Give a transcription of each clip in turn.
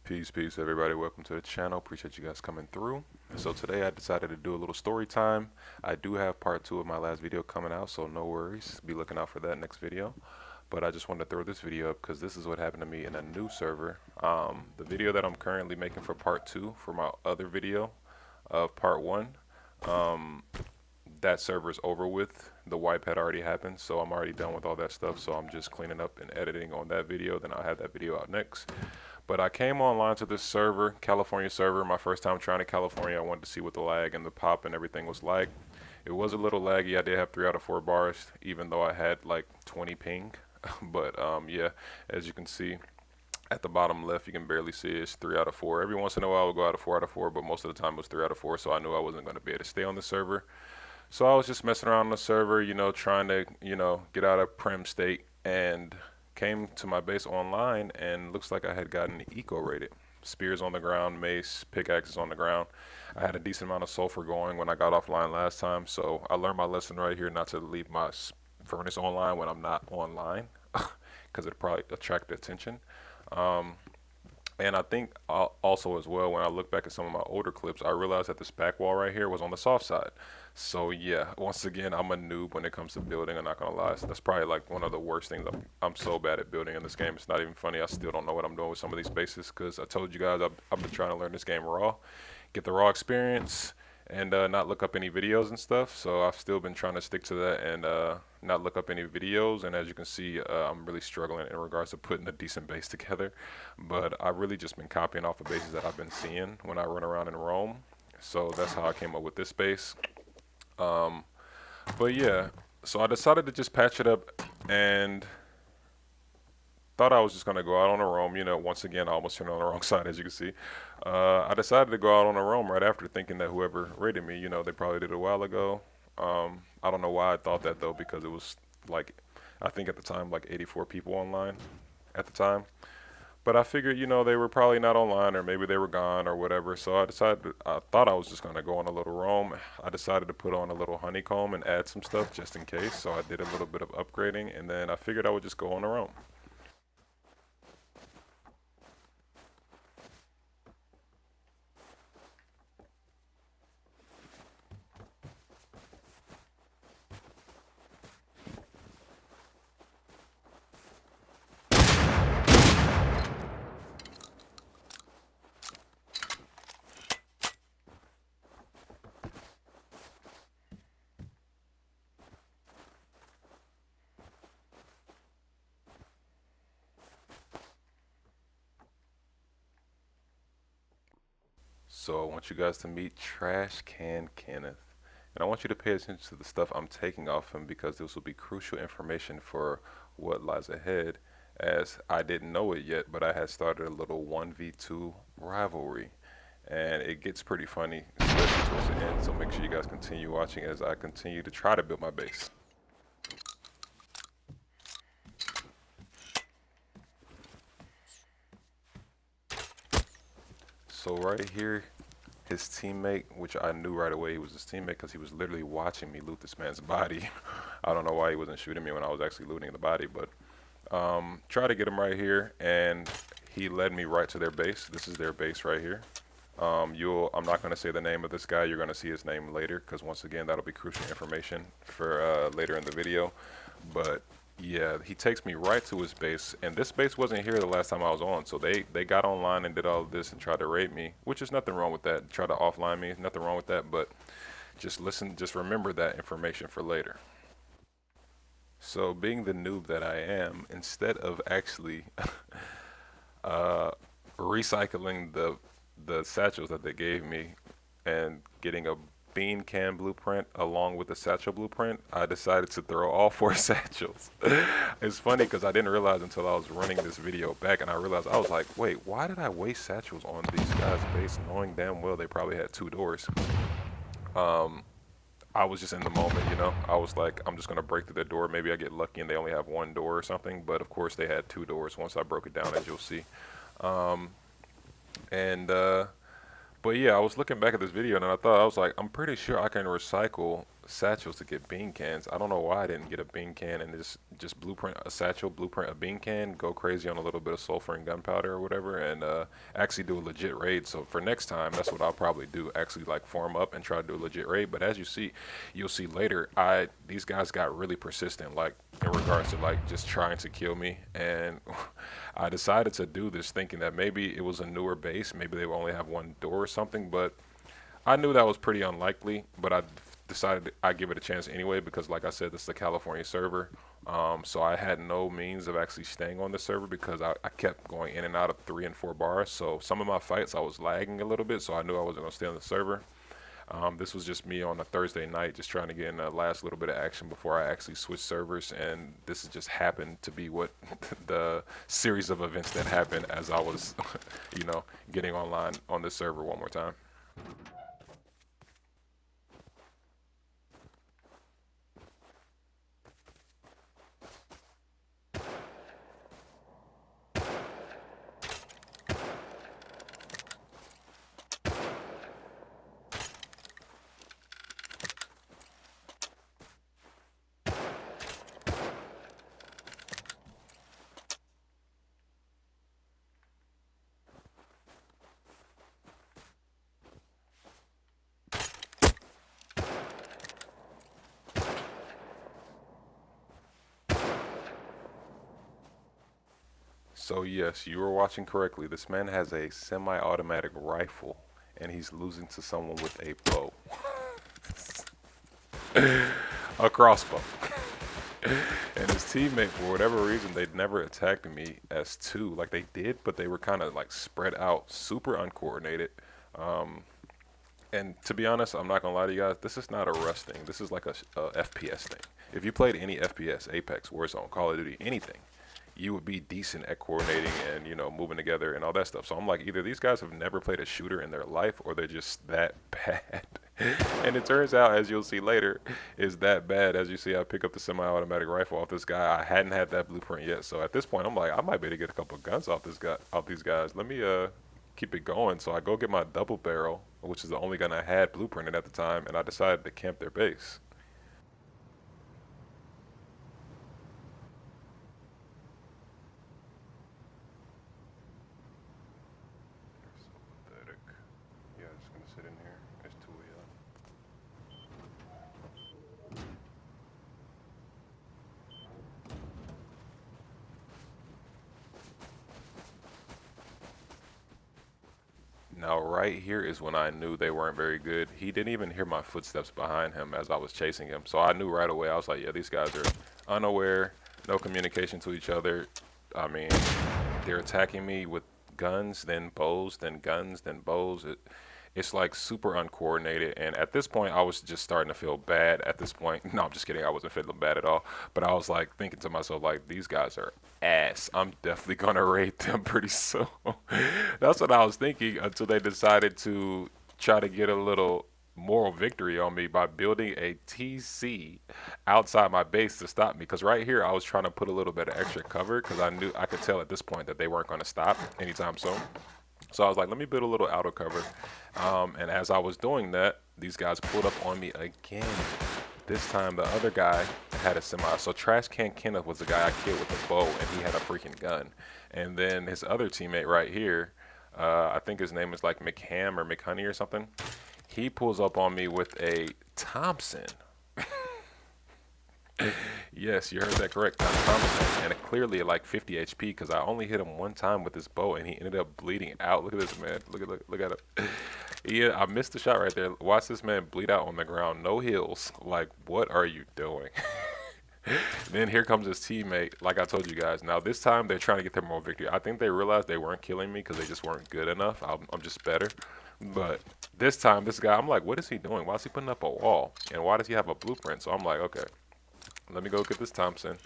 Peace, everybody. Welcome to the channel. Appreciate you guys coming through. So today I decided to do a little story time. I do have part 2 of my last video coming out, so no worries. Be looking out for that next video. But I just wanted to throw this video up because this is what happened to me in a new server. The video that I'm currently making for part 2 for my other video of part 1, that server is over with. The wipe had already happened, so I'm already done with all that stuff. So I'm just cleaning up and editing on that video. Then I'll have that video out next. But I came online to this server, California server, my first time trying to California. I wanted to see what the lag and the pop and everything was like. It was a little laggy. I did have 3 out of 4 bars, even though I had like 20 ping. But yeah, as you can see at the bottom left, you can barely see it's 3 out of 4. Every once in a while, it would go out of 4 out of 4, but most of the time it was 3 out of 4. So I knew I wasn't going to be able to stay on the server. So I was just messing around on the server, trying to, get out of prem state, and came to my base online, and looks like I had gotten eco rated. Spears on the ground, mace, pickaxes on the ground. I had a decent amount of sulfur going when I got offline last time, so I learned my lesson right here not to leave my furnace online when I'm not online, because it'd probably attract attention. And I think also as well, when I look back at some of my older clips, I realized that this back wall right here was on the soft side. So yeah, once again, I'm a noob when it comes to building. I'm not gonna lie. So that's probably like one of the worst things. I'm so bad at building in this game. It's not even funny. I still don't know what I'm doing with some of these bases because I told you guys I've been trying to learn this game raw, get the raw experience, and not look up any videos and stuff. So I've still been trying to stick to that and not look up any videos. And as you can see, I'm really struggling in regards to putting a decent base together. But I've really just been copying off of bases that I've been seeing when I run around in Rome. So that's how I came up with this base. But yeah, so I decided to just patch it up and thought I was just gonna go out on a roam. Once again, I almost turned on the wrong side, as you can see. I decided to go out on a roam right after, thinking that whoever raided me, they probably did it a while ago. I don't know why I thought that though, because it was like, I think at the time, like 84 people online at the time. But I figured, they were probably not online, or maybe they were gone or whatever. So I thought I was just gonna go on a little roam. I decided to put on a little honeycomb and add some stuff just in case. So I did a little bit of upgrading, and then I figured I would just go on a roam. So I want you guys to meet Trash Can Kenneth. And I want you to pay attention to the stuff I'm taking off him, because this will be crucial information for what lies ahead, as I didn't know it yet, but I had started a little 1v2 rivalry. And it gets pretty funny, especially towards the end, so make sure you guys continue watching as I continue to try to build my base. So right here, his teammate, which I knew right away he was his teammate because he was literally watching me loot this man's body. I don't know why he wasn't shooting me when I was actually looting the body, but try to get him right here, and he led me right to their base. This is their base right here. I'm not going to say the name of this guy. You're going to see his name later, because once again, that'll be crucial information for later in the video. But yeah, he takes me right to his base, and this base wasn't here the last time I was on, so they got online and did all of this and tried to raid me, which is nothing wrong with that. Try to offline me, nothing wrong with that, but just remember that information for later. So being the noob that I am, instead of actually recycling the satchels that they gave me and getting a bean can blueprint along with the satchel blueprint, I decided to throw all 4 satchels. It's funny because I didn't realize until I was running this video back, and I realized, I was like, wait, why did I waste satchels on these guys' base, knowing damn well they probably had 2 doors? I was just in the moment, I was like, I'm just gonna break through their door. Maybe I get lucky and they only have 1 door or something, but of course they had 2 doors once I broke it down, as you'll see. And But yeah, I was looking back at this video and I thought I was like, I'm pretty sure I can recycle satchels to get bean cans. I don't know why I didn't get a bean can and just blueprint a satchel, blueprint a bean can, go crazy on a little bit of sulfur and gunpowder or whatever, and actually do a legit raid. So for next time, that's what I'll probably do. Actually, like form up and try to do a legit raid. But as you see, you'll see later, I these guys got really persistent, like in regards to like just trying to kill me, and I decided to do this thinking that maybe it was a newer base, maybe they would only have one door or something, but I knew that was pretty unlikely, but I decided I'd give it a chance anyway because, like I said, this is a California server. So I had no means of actually staying on the server because I kept going in and out of 3 and 4 bars. So some of my fights I was lagging a little bit, so I knew I wasn't going to stay on the server. This was just me on a Thursday night, just trying to get in the last little bit of action before I actually switched servers, and this has just happened to be what the series of events that happened as I was, getting online on this server one more time. So yes, you were watching correctly. This man has a semi-automatic rifle, and he's losing to someone with a bow, a crossbow. And his teammate, for whatever reason, they never attacked me as two. Like they did, but they were kind of like spread out, super uncoordinated. Um, and to be honest, I'm not gonna lie to you guys. This is not a Rust thing. This is like a FPS thing. If you played any FPS, Apex, Warzone, Call of Duty, anything, you would be decent at coordinating and moving together and all that stuff. So I'm like, either these guys have never played a shooter in their life, or they're just that bad. And it turns out, as you'll see later, is that bad. As you see, I pick up the semi-automatic rifle off this guy. I hadn't had that blueprint yet, so at this point, I'm like, I might be able to get a couple of guns off this guy, off these guys. Let me keep it going. So I go get my double barrel, which is the only gun I had blueprinted at the time, and I decided to camp their base. They're so pathetic. Yeah, just gonna sit in here. There's two of y'all. Now, right here is when I knew they weren't very good. He didn't even hear my footsteps behind him as I was chasing him. So I knew right away. I was like, yeah, these guys are unaware, no communication to each other. I mean, they're attacking me with guns, then bows, then guns, then bows. It's like super uncoordinated. And at this point, I was just starting to feel bad at this point. No, I'm just kidding. I wasn't feeling bad at all. But I was like thinking to myself, like, these guys are ass. I'm definitely going to rate them pretty soon. That's what I was thinking until they decided to try to get a little moral victory on me by building a TC outside my base to stop me. Because right here, I was trying to put a little bit of extra cover because I could tell at this point that they weren't going to stop anytime soon. So I was like, let me build a little outer cover. And as I was doing that, these guys pulled up on me again. This time, the other guy had a semi. So Trash Can Kenneth was the guy I killed with the bow, and he had a freaking gun. And then his other teammate right here, I think his name is like McHam or McHoney or something. He pulls up on me with a Thompson. Yes, you heard that correct. Thompson, and clearly like 50 HP because I only hit him one time with this bow, and he ended up bleeding out. Look at this man. Look at it. Yeah, I missed the shot right there. Watch this man bleed out on the ground, no heals. Like, what are you doing? Then here comes his teammate. Like I told you guys. Now this time they're trying to get their moral victory. I think they realized they weren't killing me because they just weren't good enough. I'm just better. But this time, this guy, I'm like, what is he doing? Why is he putting up a wall? And why does he have a blueprint? So I'm like, okay, let me go get this Thompson.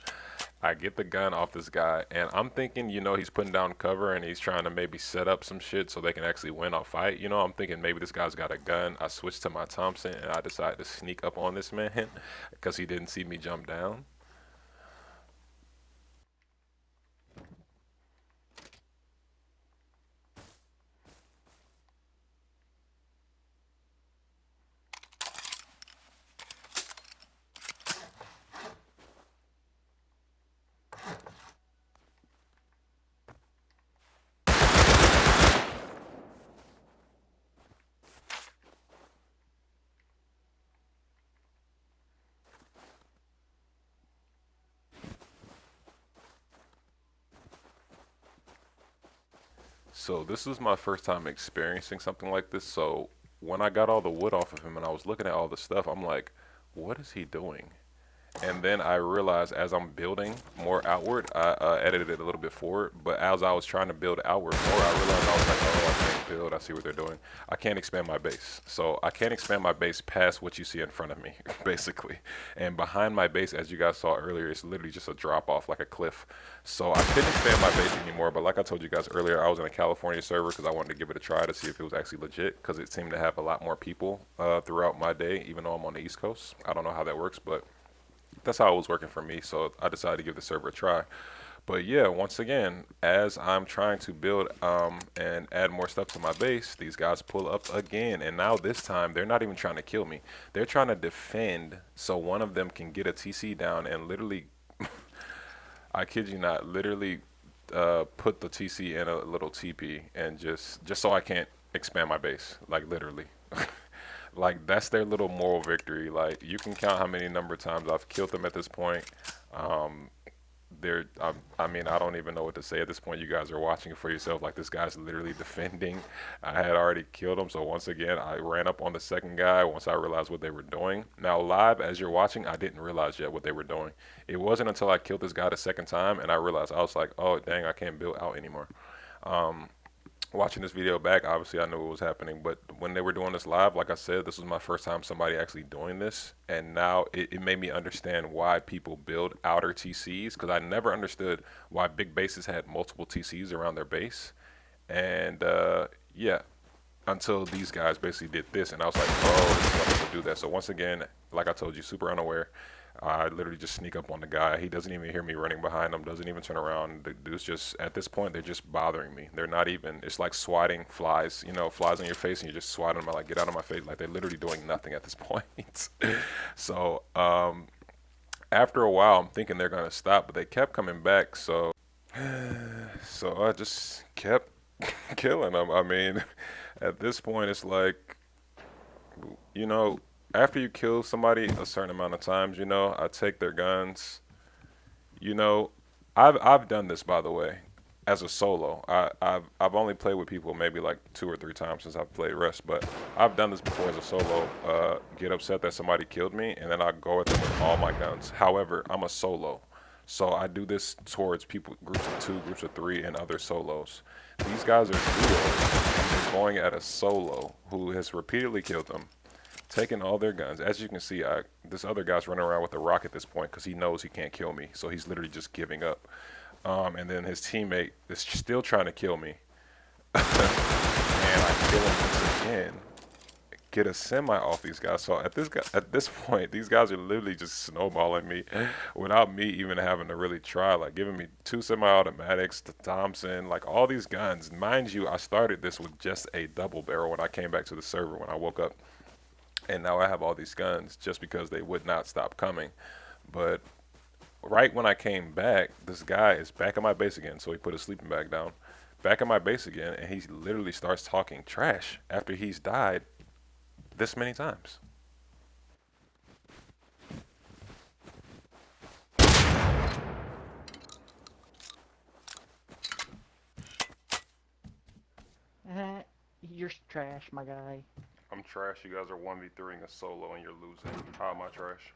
I get the gun off this guy, and I'm thinking, he's putting down cover and he's trying to maybe set up some shit so they can actually win a fight. I'm thinking maybe this guy's got a gun. I switched to my Thompson and I decided to sneak up on this man because he didn't see me jump down. So this is my first time experiencing something like this. So when I got all the wood off of him and I was looking at all the stuff, I'm like, what is he doing? And then I realized as I'm building more outward, I edited it a little bit forward. But as I was trying to build outward more, I realized I was like, oh, I can't build. I see what they're doing. I can't expand my base. So I can't expand my base past what you see in front of me, basically. And behind my base, as you guys saw earlier, it's literally just a drop off like a cliff. So I couldn't expand my base anymore. But like I told you guys earlier, I was in a California server because I wanted to give it a try to see if it was actually legit, because it seemed to have a lot more people throughout my day, even though I'm on the East Coast. I don't know how that works, but that's how it was working for me. So I decided to give the server a try. But yeah, once again, as I'm trying to build and add more stuff to my base, these guys pull up again. And now this time, they're not even trying to kill me. They're trying to defend so one of them can get a TC down and literally, I kid you not, literally put the TC in a little TP and just so I can't expand my base, like literally. Like that's their little moral victory. Like you can count how many number of times I've killed them at this point. Um, I mean, I don't even know what to say at this point. You guys are watching it for yourself. Like this guy's literally defending. I had already killed him, so once again, I ran up on the second guy once I realized what they were doing. Now, live as you're watching, I didn't realize yet what they were doing. It wasn't until I killed this guy the second time and I realized I was like, oh dang, I can't build out anymore. Um, Watching this video back, obviously I knew what was happening, but when they were doing this live, like I said, this was my first time somebody actually doing this, and now it made me understand why people build outer TCs, because I never understood why big bases had multiple TCs around their base, and yeah, until these guys basically did this, and I was like, oh, this is why people do that. So once again, like I told you, super unaware. I literally just sneak up on the guy. He doesn't even hear me running behind him, doesn't even turn around. The dude's just, at this point, they're just bothering me. They're not even, it's like swatting flies, you know, flies on your face and you're just swatting them, like, get out of my face. Like, they're literally doing nothing at this point. So, after a while, I'm thinking they're going to stop, but they kept coming back. So I just kept killing them. I mean, at this point, it's like, you know, after you kill somebody a certain amount of times, you know, I take their guns. You know, I've done this, by the way, as a solo. I've only played with people maybe like 2 or 3 times since I've played Rust, but I've done this before as a solo. Get upset that somebody killed me, and then I go at them with all my guns. However, I'm a solo, so I do this towards people, groups of 2, groups of 3, and other solos. These guys are duos, and they're going at a solo who has repeatedly killed them, taking all their guns. As you can see, this other guy's running around with a rock at this point because he knows he can't kill me, so he's literally just giving up. And then his teammate is still trying to kill me, and I kill him once again. Get a semi off these guys. So at this point, these guys are literally just snowballing me without me even having to really try. Like giving me 2 semi-automatics, the Thompson, like all these guns. Mind you, I started this with just a double barrel when I came back to the server when I woke up. And now I have all these guns just because they would not stop coming. But right when I came back, this guy is back in my base again. So he put his sleeping bag down, back in my base again, and he literally starts talking trash after he's died this many times. You're trash, my guy. I'm trash. You guys are 1v3ing a solo and you're losing. How am I trash?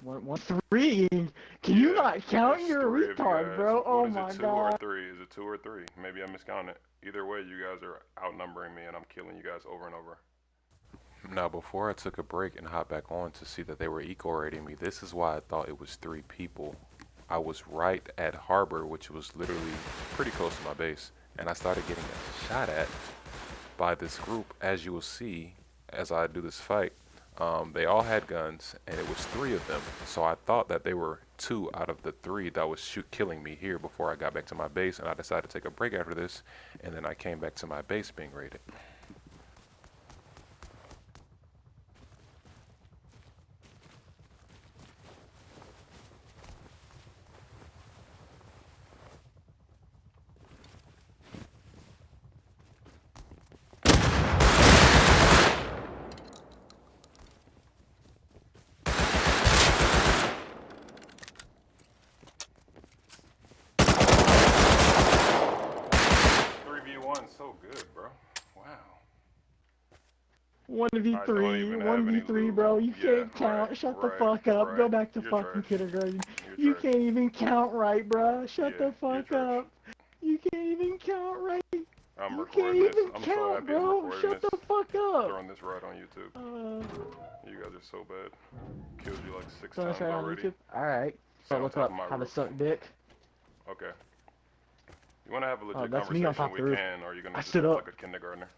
1-3? Can you not count? There's You're a 3 of you retard, guys. bro. Oh What is my it, 2 or god. 3? Is it 2 or 3? Maybe I miscounted. Either way, you guys are outnumbering me and I'm killing you guys over and over. Now, before I took a break and hopped back on to see that they were eco-rating me, this is why I thought it was 3 people. I was right at Harbor, which was literally pretty close to my base, and I started getting shot at by this group, as you will see as I do this fight. They all had guns, and it was 3 of them. So I thought that they were 2 out of the 3 that was killing me here before I got back to my base, and I decided to take a break after this, and then I came back to my base being raided. won so good, bro. Wow. 1v3, 1v3, bro. You can't count. Shut the fuck up. Go back to You're fucking trash. kindergarten. You're You trash. can't even count right, bro. Shut Yeah, the you're fuck trash. up. You can't even count right. I'm You can't recording this. even I'm so count, happy I'm bro. recording Shut this. the fuck up. Throwing this right on YouTube. You guys are so bad. Killed you like 6 So times right on already. YouTube. All right. Stay So on look top up of my how to roof. suck dick. Okay. You want to have a legit That's me on conversation, top of we the roof. can, or are you going I to just stood act up. like a kindergartner?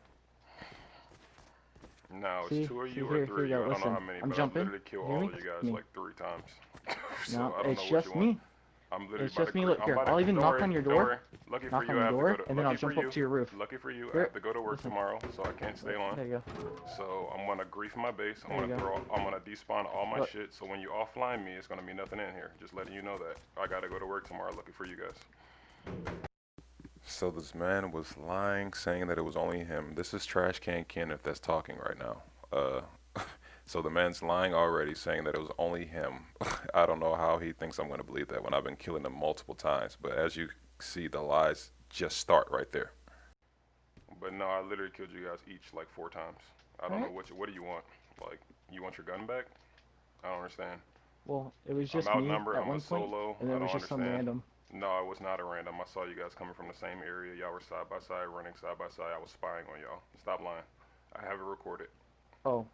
No, it's See, 2 of see you or here 3 you of go. you. I don't know Listen, how many, I'm but I've jumping. literally killed You hear all me? of you guys Me. like 3 times. So No, I don't it's know what you just want. me. I'm literally It's about just to me. Look here. I'm about I'll to, even don't knock worry, on your don't door. worry. Lucky for Knock you, on I your have to go door, to, and then I'll lucky for jump up you, to your roof. lucky for you, I Here. have to go to work Listen. tomorrow, so I can't stay long. There you go. So I'm gonna grief my base. I'm There you gonna go. I'm gonna despawn all my Look. shit. So when you offline me, it's gonna be nothing in here. Just letting you know that. I gotta go to work tomorrow. Lucky for you guys. So this man was lying, saying that it was only him. This is Trash Can Kenneth that's talking right now. So the man's lying already, saying that it was only him. I don't know how he thinks I'm gonna believe that when I've been killing him multiple times. But as you see, the lies just start right there. But no, I literally killed you guys each like 4 times. I don't know Alright. what do you want? Like, you want your gun back? I don't understand. Well, it was I'm just me outnumbered. at I'm a one point, solo. and I it was don't just some understand. random. No, it was not a random. I saw you guys coming from the same area. Y'all were side by side, running side by side. I was spying on y'all. Stop lying. I have it recorded. Oh,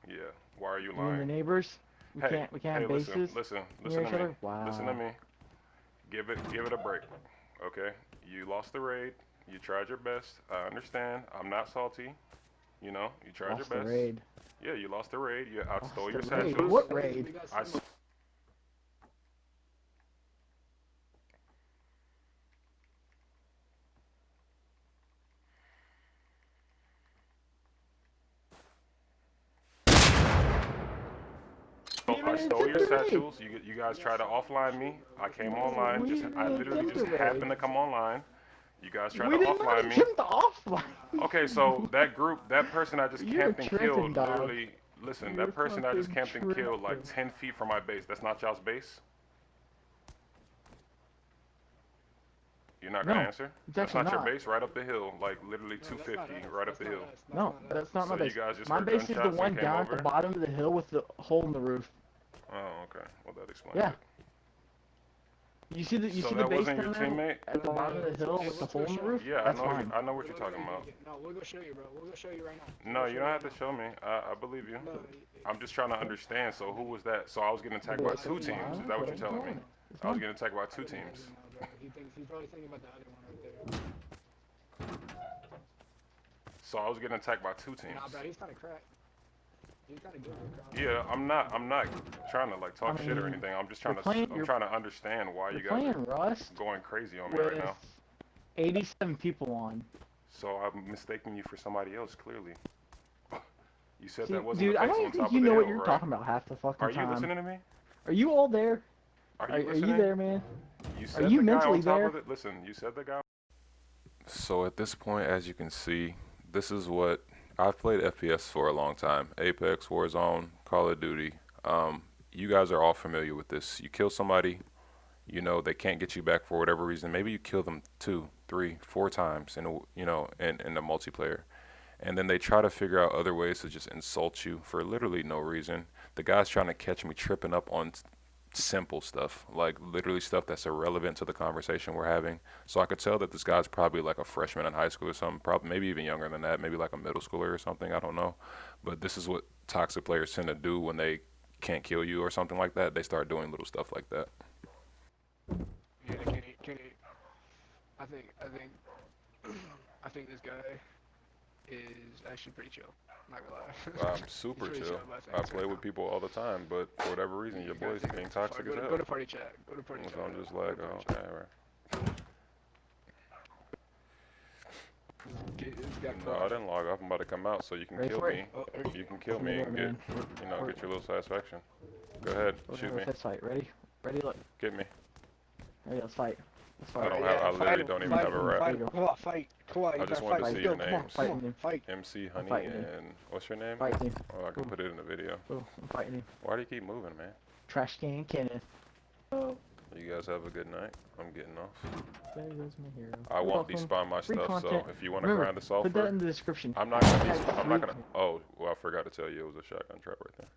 Yeah. Why are you you and the lying? neighbors? Hey, We can't hey, have bases near listen to each me. other. Listen to Wow. me. Give it a break. Okay? You lost the raid. You tried your best. I understand. I'm not salty. You know, you tried your Lost the best. raid. Yeah, you lost the raid. You outstole Lost your the raid. satchels. What raid? I We didn't I stole attempt your the raid. satchels. You guys tried to offline me. I came online. We I didn't literally attempt just the raid. happened to come online. You guys tried to We did not offline me. attempt the offline. Okay, so that group, that person I just You're camped and tripping, killed, dog. literally, listen, You're that person I just fucking camped and killed like tripping. 10 feet from my base. That's not y'all's base? You're not gonna No, answer? it's That's actually not your not. base, right up the hill, like literally 250, right up the hill. No, that's not my So you base. guys just My heard base is the gunshots and one came down at the over? bottom of the hill with the hole in the roof. Oh, okay. Well, that explains Yeah. it. You So see the that base wasn't your down there teammate? at the bottom of the hill with the hole in the roof? Yeah, That's mine. I know what you're talking about. No, we'll go show you, bro. We'll go show you right now. No, you don't have to show me. I believe you. No, I'm just trying to understand. So who was that? So I was getting attacked by Wait, 2 so teams. Is mine? that what What you're are you telling me? calling it? It's I was mine. getting attacked by I 2 can teams. imagine now, bro. He's probably thinking about the other one right there. So I was getting attacked by 2 teams. Nah, bro, he's kind of cracked. He's kind of good with crowd. Yeah, I'm not trying to like talk I shit or mean, anything. I'm just you're playing, I'm trying to understand why you're you guys playing are Rust going crazy on me right with now. 87 people on. So I'm mistaking you for somebody else clearly. You said See, that wasn't the dude, I base don't on even think top you of the know what hill, you're right? talking about half the fucking Are you time. listening to me? Are you all there? Are Are you you listening? there, man? You Are said you the guy mentally on top there? of it. Listen, you said the guy. So at this point, as you can see, this is what I've played FPS for a long time. Apex, Warzone, Call of Duty. You guys are all familiar with this. You kill somebody, you know they can't get you back for whatever reason. Maybe you kill them 2, 3, 4 times in in the multiplayer, and then they try to figure out other ways to just insult you for literally no reason. The guy's trying to catch me tripping up on simple stuff, like literally stuff that's irrelevant to the conversation we're having. So I could tell that this guy's probably like a freshman in high school or something, probably maybe even younger than that, maybe like a middle schooler or something, I don't know. But this is what toxic players tend to do when they can't kill you or something like that. They start doing little stuff like that. Yeah, Kenny, I think, I think this guy is actually pretty chill. Not gonna lie. I'm super He's pretty chill. but I it's play gonna with come. people all the time, but for whatever reason, your You gotta boy's take being it too far. toxic as Go hell. to party chat. Go to party So chat. I'm just Go like, to party oh, chat. okay, right. This guy No, I didn't log off. I'm about to come out so you can Ready kill for me. it? Oh, You can kill Open the me door, and get, man. get your little satisfaction. Go ahead, We're shoot gonna me. have a fist fight. Ready? Ready? Look. Get me. Ready? Let's fight. Let's I fight. don't yeah, have. I fight literally him, don't even fight have a him, rap. fight him. Come on, fight. Come on, I you just gotta wanted fight. to Let's see go. your Come on, names. come on, Fighting him. fight. MC I'm Honey fighting him. and what's your name? Fighting him. Oh, I can Ooh. put it in the video. Ooh, I'm fighting him. Why do you keep moving, man? Trash can Kenneth. Oh. You guys have a good night. I'm getting off. There goes my hero. I You're won't welcome. despawn my Free stuff, so content. if you want to Remember, grind the put that sulfur, in the description. I'm not gonna. Hashtag I'm not free gonna. Oh, well, I forgot to tell you it was a shotgun trap right there.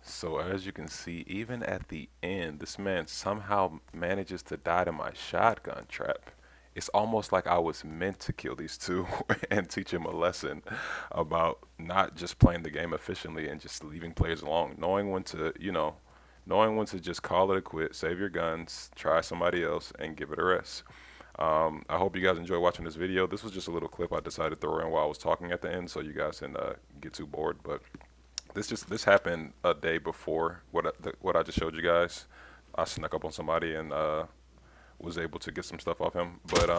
So as you can see, even at the end, this man somehow manages to die to my shotgun trap. It's almost like I was meant to kill these two and teach him a lesson about not just playing the game efficiently and just leaving players alone, knowing when to, knowing when to just call it a quit, save your guns, try somebody else, and give it a rest. I hope you guys enjoy watching this video. This was just a little clip I decided to throw in while I was talking at the end, so you guys didn't get too bored. But this happened a day before what I just showed you guys. I snuck up on somebody and was able to get some stuff off him. But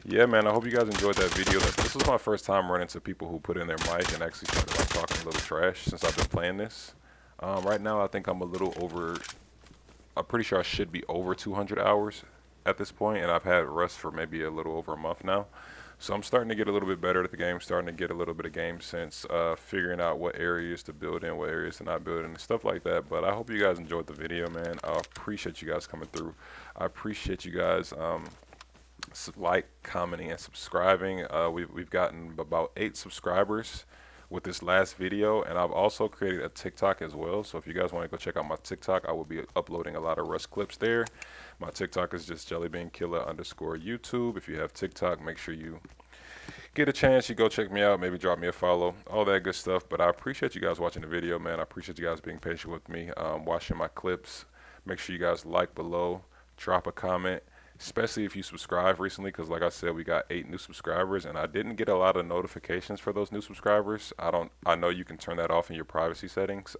yeah, man, I hope you guys enjoyed that video. This was my first time running to people who put in their mic and actually started like talking a little trash since I've been playing this. Right now, I think I'm a little over. I'm pretty sure I should be over 200 hours at this point, and I've had Rust for maybe a little over a month now. So I'm starting to get a little bit better at the game, starting to get a little bit of game sense, figuring out what areas to build in, what areas to not build in, and stuff like that. But I hope you guys enjoyed the video, man. I appreciate you guys coming through. I appreciate you guys like, commenting, and subscribing. We've gotten about 8 subscribers with this last video, and I've also created a TikTok as well. So if you guys want to go check out my TikTok, I will be uploading a lot of Rust clips there. My TikTok is just jellybeankiller_YouTube. If you have TikTok, make sure you get a chance, you go check me out, maybe drop me a follow, all that good stuff. But I appreciate you guys watching the video, man. I appreciate you guys being patient with me, watching my clips. Make sure you guys like below, drop a comment, especially if you subscribe recently, because like I said, we got 8 new subscribers, and I didn't get a lot of notifications for those new subscribers. I know you can turn that off in your privacy settings.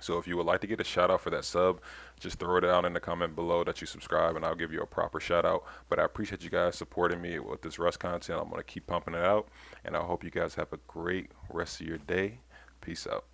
So if you would like to get a shout out for that sub, just throw it down in the comment below that you subscribe, and I'll give you a proper shout out. But I appreciate you guys supporting me with this Rust content. I'm going to keep pumping it out, and I hope you guys have a great rest of your day. Peace out.